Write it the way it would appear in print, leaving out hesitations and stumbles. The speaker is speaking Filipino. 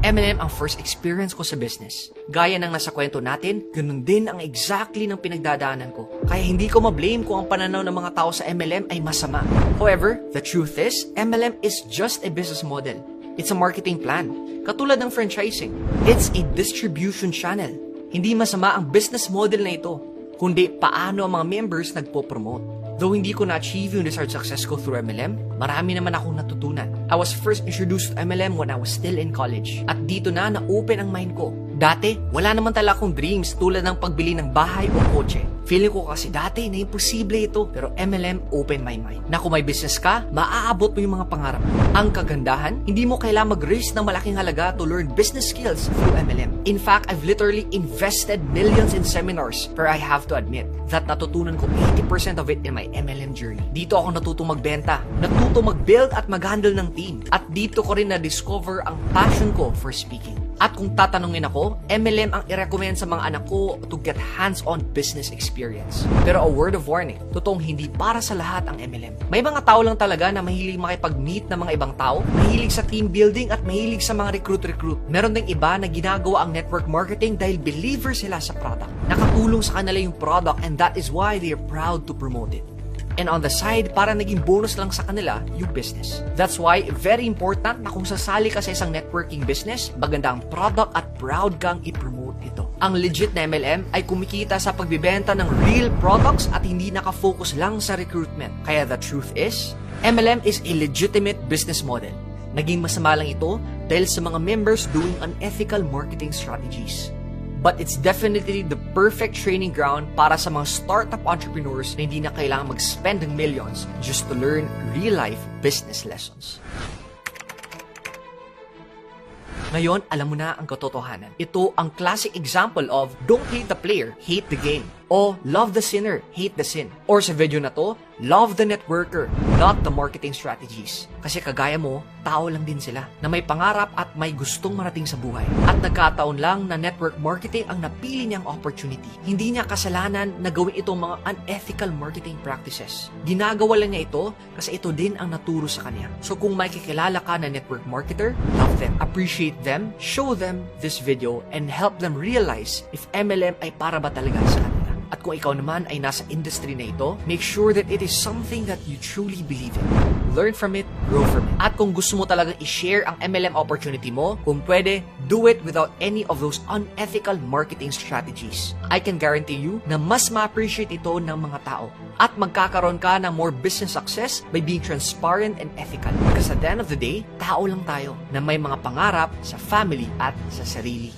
MLM ang first experience ko sa business. Gaya ng nasa kwento natin, ganun din ang exactly ng pinagdadaanan ko. Kaya hindi ko ma-blame kung ang pananaw ng mga tao sa MLM ay masama. However, the truth is, MLM is just a business model. It's a marketing plan. Katulad ng franchising. It's a distribution channel. Hindi masama ang business model na ito, kundi paano ang mga members nagpo-promote. Though hindi ko na-achieve yung desired success ko through MLM, marami naman akong natutunan. I was first introduced to MLM when I was still in college. At dito na-open ang mind ko. Dati, wala naman talaga akong dreams tulad ng pagbili ng bahay o kotse. Feeling ko kasi dati na imposible ito, pero MLM opened my mind. Na kung may business ka, maaabot mo yung mga pangarap mo. Ang kagandahan, hindi mo kailangan mag-risk ng malaking halaga to learn business skills through MLM. In fact, I've literally invested millions in seminars, but I have to admit that natutunan ko 80% of it in my MLM journey. Dito ako natutong magbenta, natutong mag-build at mag-handle ng team. At dito ko rin na-discover ang passion ko for speaking. At kung tatanungin ako, MLM ang i-recommend sa mga anak ko to get hands-on business experience. Pero a word of warning, totoong hindi para sa lahat ang MLM. May mga tao lang talaga na mahilig makipag-meet ng mga ibang tao, mahilig sa team building at mahilig sa mga recruit-recruit. Meron ding iba na ginagawa ang network marketing dahil believer sila sa product. Nakatulong sa kanila yung product and that is why they are proud to promote it. And on the side, para naging bonus lang sa kanila yung business. That's why, very important na kung sasali ka sa isang networking business, maganda ang product at proud kang i-promote ito. Ang legit na MLM ay kumikita sa pagbibenta ng real products at hindi nakafocus lang sa recruitment. Kaya the truth is, MLM is a legitimate business model. Naging masama lang ito dahil sa mga members doing unethical marketing strategies. But it's definitely the perfect training ground para sa mga startup entrepreneurs na hindi na kailangan mag-spend ng millions just to learn real-life business lessons. Ngayon, alam mo na ang katotohanan. Ito ang classic example of don't hate the player, hate the game. O love the sinner, hate the sin. Or sa video na to, love the networker, not the marketing strategies. Kasi kagaya mo, tao lang din sila na may pangarap at may gustong marating sa buhay. At nagkataon lang na network marketing ang napili niyang opportunity. Hindi niya kasalanan na gawin itong mga unethical marketing practices. Ginagawa lang niya ito kasi ito din ang naturo sa kanya. So kung may kikilala ka na network marketer, love them, appreciate them, show them this video, and help them realize if MLM ay para ba talaga sa kanila. At kung ikaw naman ay nasa industry na ito, make sure that it is something that you truly believe in. Learn from it, grow from it. At kung gusto mo talagang i-share ang MLM opportunity mo, kung pwede, do it without any of those unethical marketing strategies. I can guarantee you na mas ma-appreciate ito ng mga tao. At magkakaroon ka ng more business success by being transparent and ethical. Because at the end of the day, tao lang tayo na may mga pangarap sa family at sa sarili.